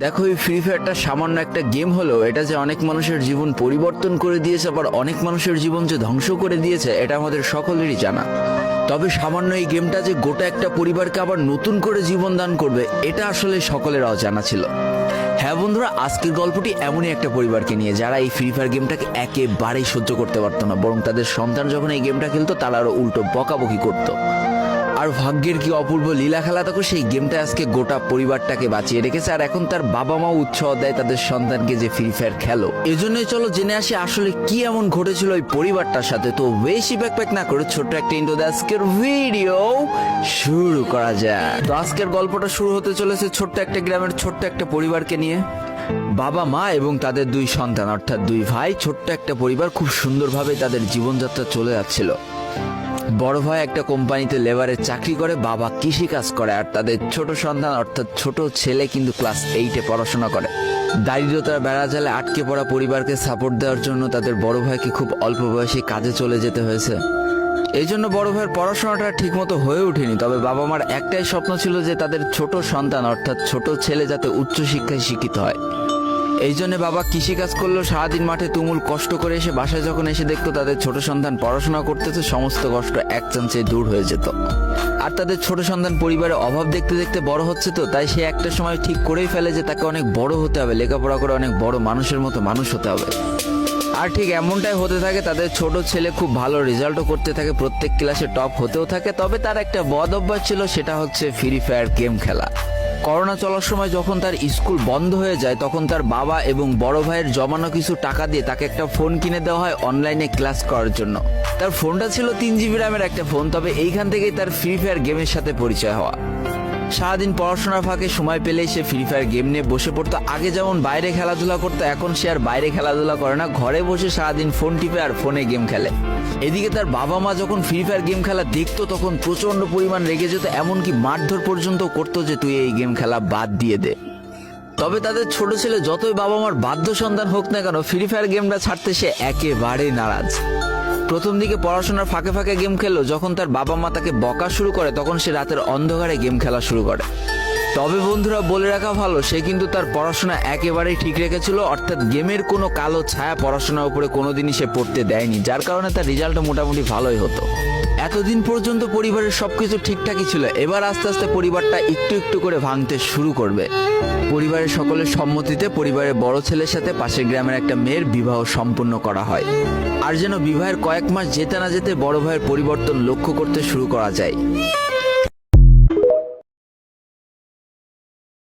দেখো, এই ফ্রি ফায়ারটা সামান্য একটা গেম হলেও এটা যে অনেক মানুষের জীবন পরিবর্তন করে দিয়েছে, আবার অনেক মানুষের জীবন যে ধ্বংস করে দিয়েছে, এটা আমাদের সকলেরই জানা। তবে সামান্য এই গেমটা যে গোটা একটা পরিবারকে আবার নতুন করে জীবন দান করবে, এটা আসলে সকলের অজানা ছিল। হ্যাঁ বন্ধুরা, আজকের গল্পটি এমনই একটা পরিবারকে নিয়ে যারা এই ফ্রি ফায়ার গেমটাকে একেবারেই সহ্য করতে পারতো না, বরং তাদের সন্তান যখন এই গেমটা খেলতো তারা আরো উল্টো বকাবকি করতো। আর ভাগ্যের কি অপূর্ব লীলা খেলা, তখন সেই গেমটা আজকে গোটা পরিবারটাকে বাঁচিয়ে রেখেছে। আর এখন তার বাবা মাও উৎসাহ দেয় তাদের সন্তানকে যে ফ্রি ফায়ার খেলো। এজন্যই চলো জেনে আসি আসলে কি এমন ঘটেছিল ওই পরিবারটার সাথে। তো বেশি ব্যাকপ্যাক না করে ছোট্ট একটা ইন্ট্রো দিয়ে আজকের ভিডিও শুরু করা যায়। তো আজকের গল্পটা শুরু হতে চলেছে ছোট্ট একটা গ্রামের ছোট্ট একটা পরিবারকে নিয়ে। বাবা মা এবং তাদের দুই সন্তান অর্থাৎ দুই ভাই, ছোট্ট একটা পরিবার, খুব সুন্দরভাবে তাদের জীবনযাত্রা চলে যাচ্ছিল। বড় ভাই একটা কোম্পানিতে লেবারের চাকরি করে, বাবা কৃষি কাজ করে, আর তাদের ছোট সন্তান অর্থাৎ ছোট ছেলে কিন্তু ক্লাস 8-এ পড়াশোনা করে। দারিদ্রতার বেড়াজালে আটকে পড়া পরিবারকে সাপোর্ট দেওয়ার জন্য তাদের বড় ভাইকে খুব অল্প বয়সে কাজে চলে যেতে হয়েছে। এই জন্য বড় ভাইয়ের পড়াশোনাটা ঠিকমতো হয়ে ওঠেনি। তবে বাবা মার একটাই স্বপ্ন ছিল যে তাদের ছোট সন্তান অর্থাৎ ছোট ছেলে যাতে উচ্চশিক্ষায় শিক্ষিত হয়। এই জন্য বাবা কৃষিকাজ করলেও সারাদিন মাঠে তুমুল কষ্ট করে এসে বাসায় যখন এসে দেখতো তাদের ছোট সন্তান পড়াশোনা করতেছে, সমস্ত কষ্ট এক চান্সে দূর হয়ে যেত। আর তাদের ছোট সন্তান পরিবারে অভাব দেখতে দেখতে বড় হচ্ছে, তো তাই সে একটা সময় ঠিক করেই ফেলে যে তাকে অনেক বড় হতে হবে, লেখাপড়া করে অনেক বড় মানুষের মতো মানুষ হতে হবে। আর ঠিক এমনটাই হতে থাকে। তাদের ছোট ছেলে খুব ভালো রেজাল্টও করতে থাকে, প্রত্যেক ক্লাসে টপ হতেও থাকে। তবে তার একটা বদ অভ্যাস ছিল, সেটা হচ্ছে ফ্রি ফায়ার গেম খেলা। করোনা চলার সময় যখন তার স্কুল বন্ধ হয়ে যায়, তখন তার বাবা এবং বড় ভাইয়ের জমানো কিছু টাকা দিয়ে তাকে একটা ফোন কিনে দেওয়া হয় অনলাইনে ক্লাস করার জন্য। তার ফোনটা ছিল 3 GB র্যামের একটা ফোন। তবে এইখান থেকেই তার ফ্রি ফায়ার গেমের সাথে পরিচয় হওয়া। সারাদিন পড়াশোনার ফাঁকে সময় পেলেই সে ফ্রি ফায়ার গেম নিয়ে বসে পড়তো। আগে যেমন বাইরে খেলাধুলা করতো, এখন সে আর বাইরে খেলাধুলা করে না, ঘরে বসে সারাদিন ফোন টিপে আর ফোনে গেম খেলে। এদিকে তার বাবা মা যখন ফ্রি ফায়ার গেম খেলা দেখতো তখন প্রচন্ড পরিমাণ রেগে যেত, এমনকি মারধর পর্যন্ত করতো যে তুই এই গেম খেলা বাদ দিয়ে দে। তবে তাদের ছোট ছেলে যতই বাবা মার বাধ্য সন্তান হোক না কেন, ফ্রি ফায়ার গেমটা ছাড়তে সে একেবারেই নারাজ। প্রথম দিকে পড়াশোনার ফাঁকে ফাঁকে গেম খেললো, যখন তার বাবা মা তাকে বকা শুরু করে তখন সে রাতের অন্ধকারে গেম খেলা শুরু করে। তবে বন্ধুরা, বলে রাখা ভালো, সে কিন্তু তার পড়াশোনা একেবারেই ঠিক রেখেছিল, অর্থাৎ গেমের কোনো কালো ছায়া পড়াশোনার উপরে কোনোদিনই সে পড়তে দেয়নি, যার কারণে তার রেজাল্টটা মোটামুটি ভালোই হতো। এতদিন পর্যন্ত পরিবারের সবকিছু ঠিকঠাকই ছিল। এবার আস্তে আস্তে পরিবারটা একটু একটু করে ভাঙতে শুরু করবে। পরিবারের সকলের সম্মতিতে পরিবারের বড় ছেলের সাথে পাশের গ্রামের একটা মেয়ের বিবাহ সম্পন্ন করা হয়। আর যেন বিবাহের কয়েক মাস যেতে না যেতে বড় ভাইয়ের পরিবর্তন লক্ষ্য করতে শুরু করা যায়।